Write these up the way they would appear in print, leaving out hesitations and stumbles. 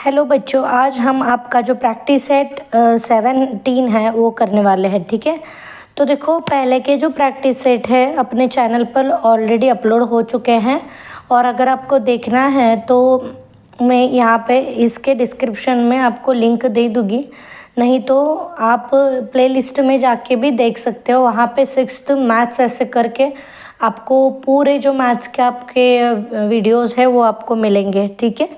Hello बच्चों, आज हम आपका जो प्रैक्टिस सेट 17 है वो करने वाले हैं। ठीक है, तो देखो पहले के जो प्रैक्टिस सेट है अपने चैनल पर ऑलरेडी अपलोड हो चुके हैं, और अगर आपको देखना है तो मैं यहाँ पे इसके डिस्क्रिप्शन में आपको लिंक दे दूँगी, नहीं तो आप प्लेलिस्ट में जाके भी देख सकते हो। वहाँ पे 6th मैथ्स ऐसे करके आपको पूरे जो मैथ्स के आपके वीडियोज़ है वो आपको मिलेंगे। ठीक है,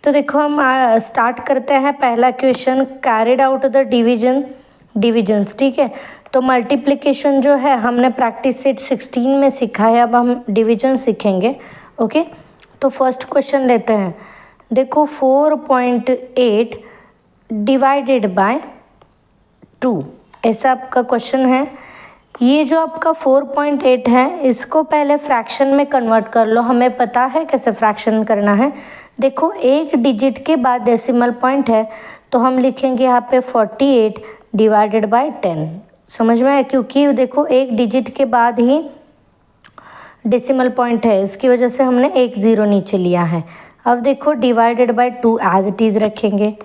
तो देखो हम स्टार्ट करते हैं। पहला question, carried out the divisions. ठीक है, तो मल्टीप्लिकेशन जो है हमने प्रैक्टिस सेट 16 में सीखा है, अब हम डिवीजन सीखेंगे। ओके, तो फर्स्ट क्वेश्चन लेते हैं। देखो 4.8 डिवाइडेड बाय 2, ऐसा आपका क्वेश्चन है। ये जो आपका 4.8 है इसको पहले फ्रैक्शन में कन्वर्ट कर लो, हमें पता है कैसे फ्रैक्शन करना है। देखो एक डिजिट के बाद डेसिमल पॉइंट है तो हम लिखेंगे यहाँ पे 48 डिवाइडेड बाय 10। समझ में आया, क्योंकि देखो एक डिजिट के बाद ही डेसिमल पॉइंट है, इसकी वजह से हमने एक ज़ीरो नीचे लिया है। अब देखो divided by 2 as it is रखेंगे।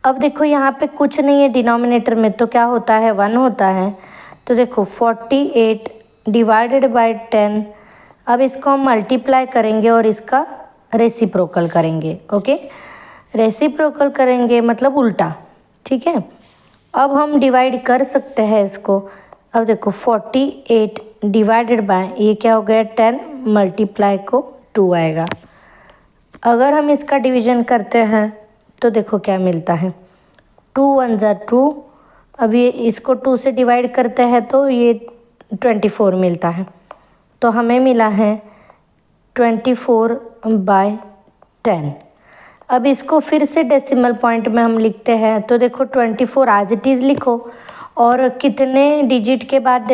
अब देखो यहाँ पे कुछ नहीं है डिनोमिनेटर में, तो क्या होता है 1 होता है। तो देखो 48 डिवाइडेड बाय 10, अब इसको हम मल्टीप्लाई करेंगे और इसका रेसिप्रोकल करेंगे। ओके, रेसिप्रोकल करेंगे मतलब उल्टा। ठीक है, अब हम डिवाइड कर सकते हैं इसको। अब देखो 48 डिवाइडेड बाय ये क्या हो गया 10, मल्टीप्लाई को 2 आएगा। अगर हम इसका डिवीजन करते हैं तो देखो क्या मिलता है, 2 1 ज़ा 2। अब ये इसको 2 से डिवाइड करते हैं तो ये 24 मिलता है, तो हमें मिला है 24 बाय 10। अब इसको फिर से डेसिमल पॉइंट में हम लिखते हैं, तो देखो 24 एज इट इज़ लिखो, और कितने डिजिट के बाद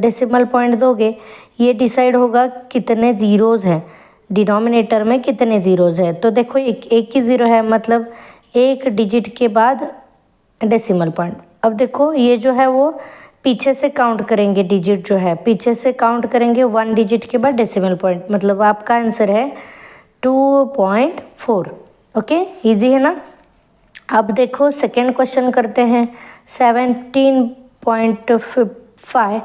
डेसिमल पॉइंट दोगे ये डिसाइड होगा कितने ज़ीरोज़ हैं डिनोमिनेटर में, कितने ज़ीरोज़ है। तो देखो एक ही ज़ीरो है, मतलब एक डिजिट के बाद डेसिमल पॉइंट। अब देखो ये जो है वो पीछे से काउंट करेंगे, डिजिट जो है पीछे से काउंट करेंगे 1 डिजिट के बाद डेसिमल पॉइंट, मतलब आपका आंसर है 2.4। ओके, इजी है ना। अब देखो सेकेंड क्वेश्चन करते हैं। 17.5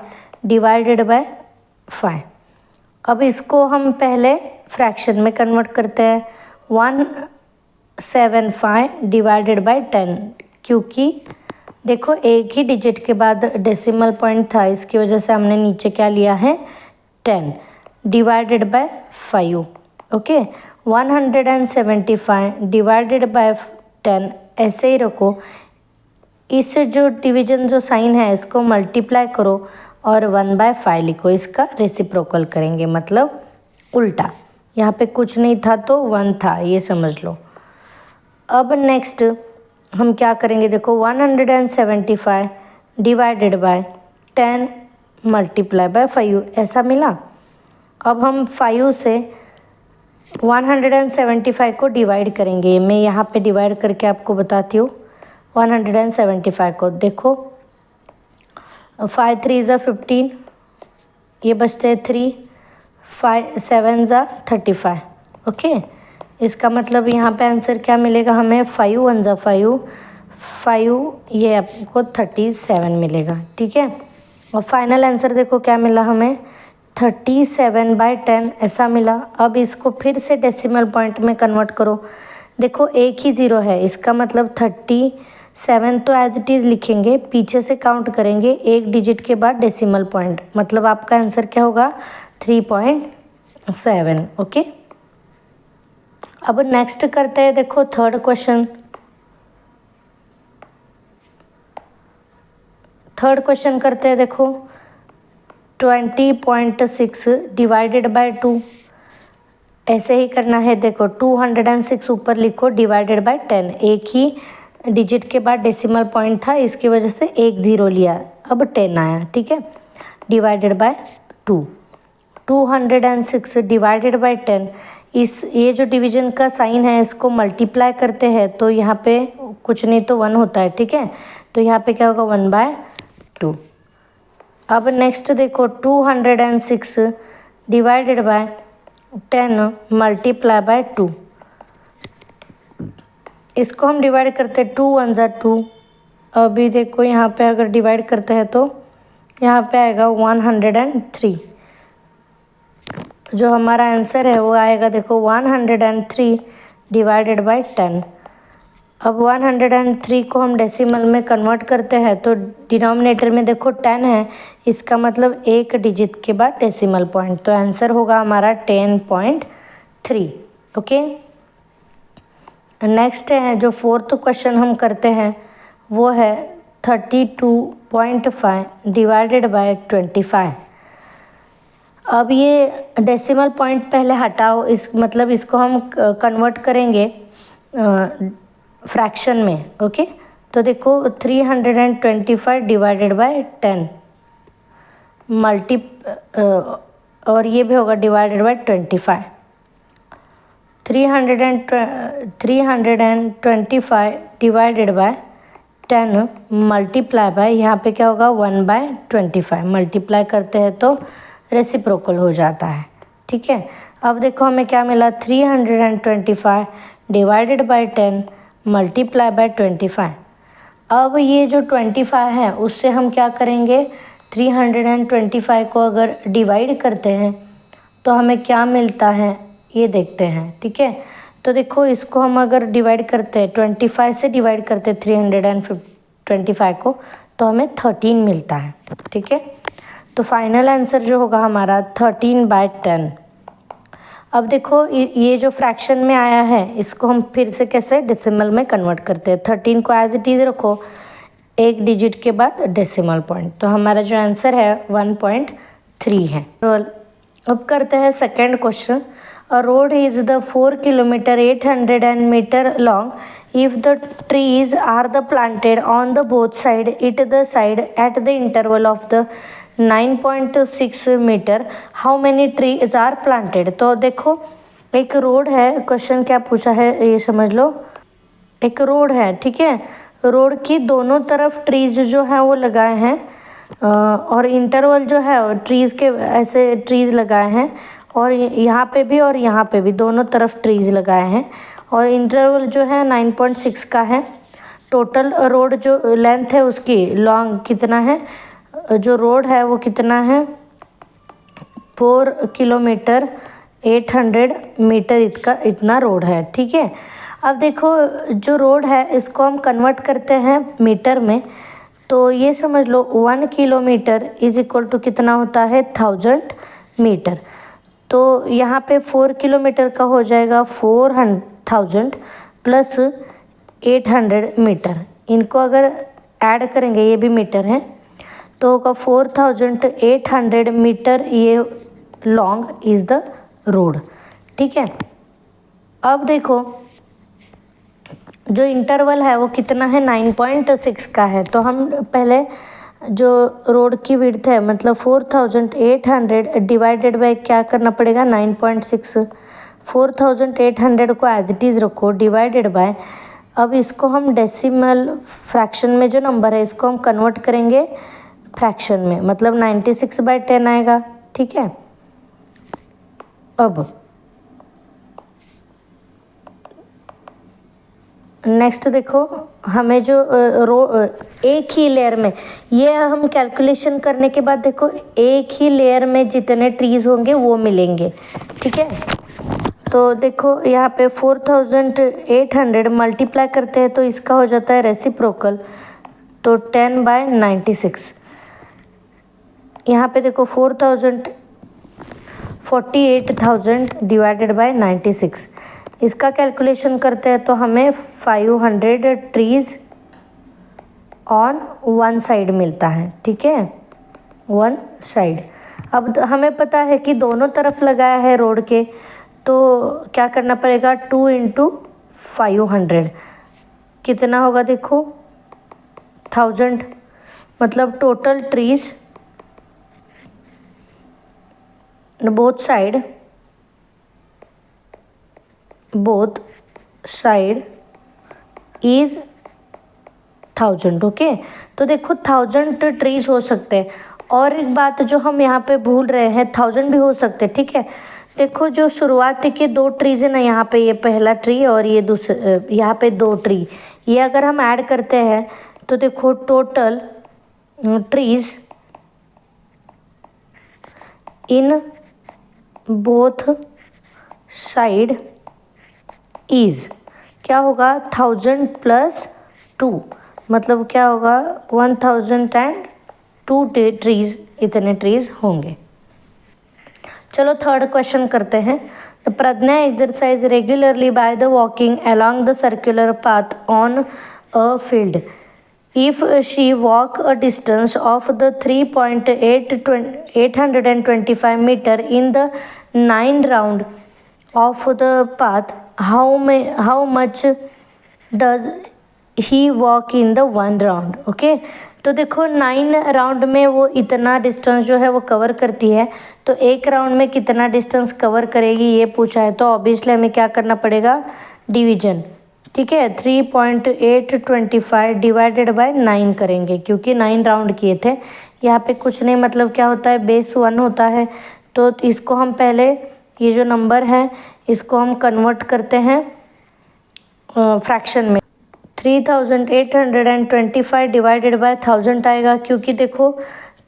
डिवाइडेड बाय 5। अब इसको हम पहले फ्रैक्शन में कन्वर्ट करते हैं। 175 डिवाइडेड बाय 10, क्योंकि देखो एक ही डिजिट के बाद डेसिमल पॉइंट था, इसकी वजह से हमने नीचे क्या लिया है 10 divided by 5। Okay, 175 divided by 10 ऐसे ही रखो। इस जो डिवीजन जो साइन है इसको मल्टीप्लाई करो और 1/5 लिखो, इसका रेसिप्रोकल करेंगे मतलब उल्टा। यहाँ पे कुछ नहीं था तो 1 था, ये समझ लो। अब नेक्स्ट हम क्या करेंगे, देखो 175 डिवाइडेड बाय 10 मल्टीप्लाई बाय 5 ऐसा मिला। अब हम 5 से 175 को डिवाइड करेंगे, मैं यहाँ पे डिवाइड करके आपको बताती हूँ। 175 को देखो 5 3 ज़ा 15, ये बचते हैं 3, 5 7 ज़ा 35। ओके, इसका मतलब यहाँ पे आंसर क्या मिलेगा हमें, 5 1 ज़ा 5, 5 ये आपको 37 मिलेगा। ठीक है, और फाइनल आंसर देखो क्या मिला हमें, 37/10 ऐसा मिला। अब इसको फिर से डेसिमल पॉइंट में कन्वर्ट करो। देखो एक ही ज़ीरो है, इसका मतलब 37 तो एज इट इज़ लिखेंगे, पीछे से काउंट करेंगे एक डिजिट के बाद डेसिमल पॉइंट, मतलब आपका आंसर क्या होगा 3.7। ओके, अब नेक्स्ट करते हैं। देखो थर्ड क्वेश्चन करते हैं। देखो 20.6 डिवाइडेड बाय 2 ऐसे ही करना है। देखो 206 ऊपर लिखो डिवाइडेड बाय 10, एक ही डिजिट के बाद डेसिमल पॉइंट था, इसकी वजह से एक ज़ीरो लिया, अब 10 आया। ठीक है, डिवाइडेड बाय 2, 206 डिवाइडेड बाय 10। ये जो डिवीजन का साइन है इसको मल्टीप्लाई करते हैं तो यहाँ पे कुछ नहीं तो 1 होता है। ठीक है, तो यहाँ पे क्या होगा 1/2। अब नेक्स्ट देखो 206 डिवाइडेड बाय 10 मल्टीप्लाई बाय 2, इसको हम डिवाइड करते हैं, 2 1 ज़ा 2। अभी देखो यहाँ पे अगर डिवाइड करते हैं तो यहाँ पे आएगा 103। जो हमारा आंसर है वो आएगा देखो 103 डिवाइडेड बाय 10। अब 103 को हम डेसिमल में कन्वर्ट करते हैं तो डिनोमिनेटर में देखो 10 है, इसका मतलब एक डिजिट के बाद डेसिमल पॉइंट, तो आंसर होगा हमारा 10.3। ओके, नेक्स्ट है जो फोर्थ क्वेश्चन हम करते हैं वो है 32.5 डिवाइडेड बाय 25। अब ये डेसिमल पॉइंट पहले हटाओ, इस मतलब इसको हम कन्वर्ट करेंगे फ्रैक्शन में। ओके, तो देखो 325 डिवाइडेड बाय 10 मल्टी और ये भी होगा divided by 25। 325 divided by 10 multiply by, यहाँ पे क्या होगा 1/25। मल्टीप्लाई करते हैं तो रेसिप्रोकल हो जाता है। ठीक है, अब देखो हमें क्या मिला, 325 डिवाइडेड बाय 10 मल्टीप्लाई बाय 25। अब ये जो 25 है उससे हम क्या करेंगे, 325 को अगर डिवाइड करते हैं तो हमें क्या मिलता है ये देखते हैं। ठीक है, तो देखो इसको हम अगर डिवाइड करते हैं 25 से डिवाइड करते हैं 325 को तो हमें 13 मिलता है। ठीक है, तो फाइनल आंसर जो होगा हमारा 13/10। अब देखो ये जो फ्रैक्शन में आया है इसको हम फिर से कैसे डेसिमल में कन्वर्ट करते हैं। 13 को एज इट इज़ रखो, एक डिजिट के बाद डेसिमल पॉइंट, तो हमारा जो आंसर है 1.3 है। अब करते हैं second question. A road is the 4 kilometer 800 meter long. If the trees are the planted on the both side, it the side at the interval of the 9.6 meter, how many trees are planted? तो देखो एक road है, question क्या पूछा है ये समझ लो। एक रोड है, ठीक है, रोड की दोनों तरफ ट्रीज जो है वो लगाए हैं और इंटरवल जो है ट्रीज़ के ऐसे ट्रीज़ लगाए हैं और यहाँ पे भी और यहाँ पे भी दोनों तरफ ट्रीज़ लगाए हैं और इंटरवल जो है 9.6 का है। टोटल रोड जो लेंथ है उसकी लॉन्ग कितना है, जो रोड है वो कितना है 4 किलोमीटर 800 मीटर इतना रोड है। ठीक है, अब देखो जो रोड है इसको हम कन्वर्ट करते हैं मीटर में, तो ये समझ लो 1 किलोमीटर इज इक्वल टू कितना होता है 1000 मीटर। तो यहाँ पे 4 किलोमीटर का हो जाएगा 4000 प्लस 800 मीटर, इनको अगर ऐड करेंगे ये भी मीटर है तो होगा 4800 मीटर ये लॉन्ग इज़ द रोड। ठीक है, अब देखो जो इंटरवल है वो कितना है 9.6 का है, तो हम पहले जो रोड की विड्थ है मतलब 4800 डिवाइडेड बाय क्या करना पड़ेगा 9.6। 4800 को एज इट इज़ रखो डिवाइडेड बाय, अब इसको हम डेसिमल फ्रैक्शन में जो नंबर है इसको हम कन्वर्ट करेंगे फ्रैक्शन में, मतलब 96/10 आएगा। ठीक है, अब नेक्स्ट देखो हमें जो एक ही लेयर में, ये हम कैलकुलेशन करने के बाद देखो एक ही लेयर में जितने ट्रीज़ होंगे वो मिलेंगे। ठीक है, तो देखो यहाँ पे 4800 मल्टीप्लाई करते हैं तो इसका हो जाता है रेसिप्रोकल, तो 10/96। यहाँ पे देखो 48,000 डिवाइडेड बाय 96, इसका कैलकुलेशन करते हैं तो हमें 500 ट्रीज़ ऑन वन साइड मिलता है। ठीक है, वन साइड। अब हमें पता है कि दोनों तरफ लगाया है रोड के, तो क्या करना पड़ेगा 2 × 500 कितना होगा देखो 1000, मतलब total trees both side is 1000। Okay, तो देखो 1000 ट्रीज हो सकते हैं, और एक बात जो हम यहाँ पे भूल रहे हैं 1000 भी हो सकते हैं। ठीक है, देखो जो शुरुआती के दो ट्रीज है ना, यहाँ पे ये पहला ट्री और ये दूसरा, यहाँ पे दो ट्री, ये अगर हम ऐड करते हैं तो देखो total trees in both side is क्या होगा 1000 + 2, मतलब क्या होगा 1002 ट्रीज, इतने ट्रीज होंगे। चलो थर्ड क्वेश्चन करते हैं। Pragya exercise regularly by the walking along the circular path on a field. If she walk a distance of the 3.825 meter in the 9 round of the path, how much does he walk in the 1 round? Okay, तो देखो 9 round में वो इतना distance जो है वो cover करती है, तो एक राउंड में कितना डिस्टेंस कवर करेगी ये पूछा है, तो ऑब्वियसली हमें क्या करना पड़ेगा, डिवीजन। ठीक है, 3.825 डिवाइडेड बाय 9 करेंगे, क्योंकि 9 राउंड किए थे। यहाँ पे कुछ नहीं, मतलब क्या होता है, बेस 1 होता है, तो इसको हम पहले, ये जो नंबर है इसको हम कन्वर्ट करते हैं फ्रैक्शन में। 3825 डिवाइडेड बाय 1000 आएगा, क्योंकि देखो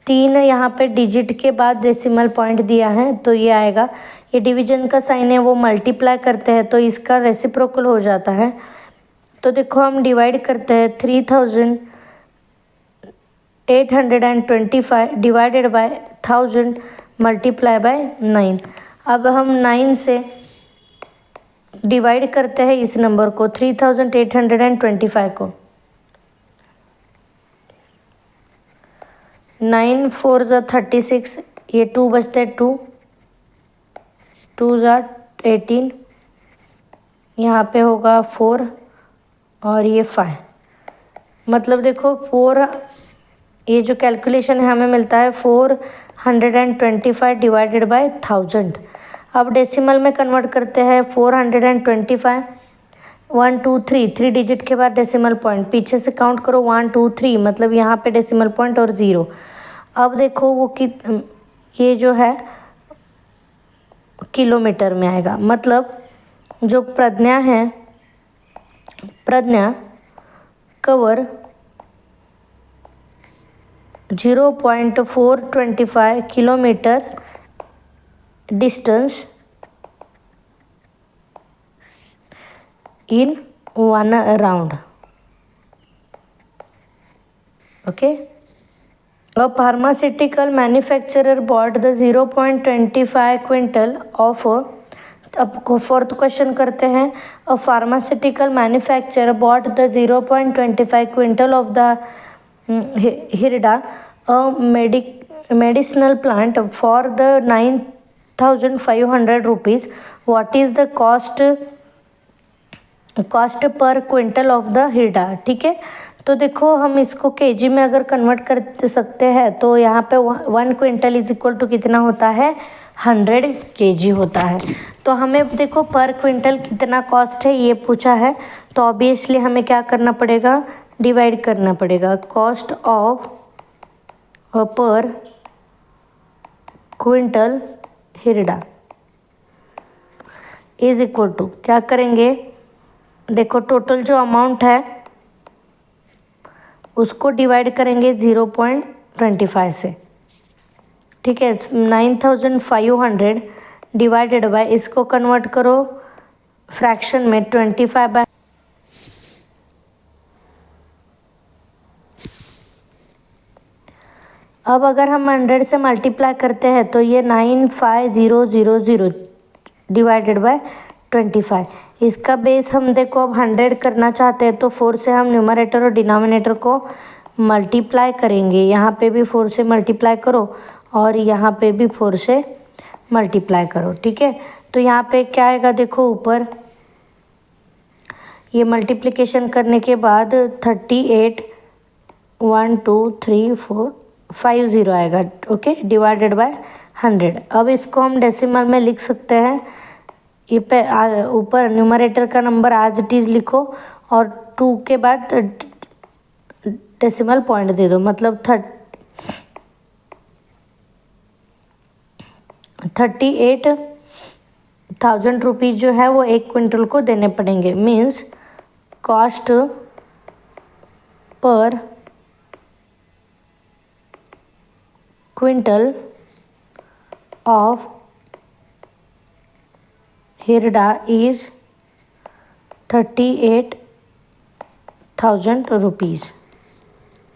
3 यहाँ पे डिजिट के बाद डेसिमल पॉइंट दिया है, तो ये आएगा। ये डिवीजन का साइन है, वो मल्टीप्लाई करते हैं तो इसका रेसिप्रोकल हो जाता है। तो देखो हम डिवाइड करते हैं 3825 डिवाइडेड बाय 1000 मल्टीप्लाई बाय 9। अब हम 9 से डिवाइड करते हैं इस नंबर को, 3825 को। 9 4 ज़ा 36, ये 2 बचते हैं, 2 ज़ा 18, यहाँ पे होगा 4 और ये 5, मतलब देखो 4, ये जो कैलकुलेशन है हमें मिलता है 425 डिवाइडेड बाय 1000। अब डेसिमल में कन्वर्ट करते हैं, 425 1 2 3, 3 डिजिट के बाद डेसिमल पॉइंट, पीछे से काउंट करो 1 2 3, मतलब यहाँ पे डेसिमल पॉइंट और 0। अब देखो वो ये जो है किलोमीटर में आएगा, मतलब जो Pragya cover 0.425 kilometre distance in 1 round. Okay. A pharmaceutical manufacturer bought the 0.25 quintal of, अब फोर्थ क्वेश्चन करते हैं। A pharmaceutical manufacturer bought the 0.25 quintal of the hirda a medicinal plant for the 9500 rupees. What is the cost per quintal of the hirda. ठीक है, तो देखो हम इसको KG में अगर कन्वर्ट कर सकते हैं तो यहाँ पे 1 क्विंटल इज इक्वल टू कितना होता है, 100 केजी होता है। तो हमें देखो पर क्विंटल कितना कॉस्ट है ये पूछा है, तो ऑब्वियसली हमें क्या करना पड़ेगा, डिवाइड करना पड़ेगा। कॉस्ट ऑफ पर क्विंटल हिरडा इज इक्वल टू, क्या करेंगे, देखो टोटल जो अमाउंट है उसको डिवाइड करेंगे 0.25 से। ठीक है, 9500 डिवाइडेड बाय, इसको कन्वर्ट करो फ्रैक्शन में 25 बाय, अब अगर हम 100 से मल्टीप्लाई करते हैं तो ये 95000 डिवाइडेड बाय 25। इसका बेस हम देखो अब 100 करना चाहते हैं तो 4 से हम न्यूमरेटर और डिनोमिनेटर को मल्टीप्लाई करेंगे। यहाँ पे भी 4 से मल्टीप्लाई करो और यहाँ पे भी 4 से मल्टीप्लाई करो। ठीक है, तो यहाँ पे क्या आएगा, देखो ऊपर ये मल्टीप्लिकेशन करने के बाद 38 1 2 3 4 50 आएगा। Okay, divided by 100। अब इसको हम डेसिमल में लिख सकते हैं, ये पे ऊपर न्यूमरेटर का नंबर एज इट इज़ लिखो और 2 के बाद डेसिमल पॉइंट दे दो, मतलब 38 1,000 रुपीज़ जो है वो 1 क्विंटल को देने पड़ेंगे। Means cost per quintal of hirda is 38,000 rupees.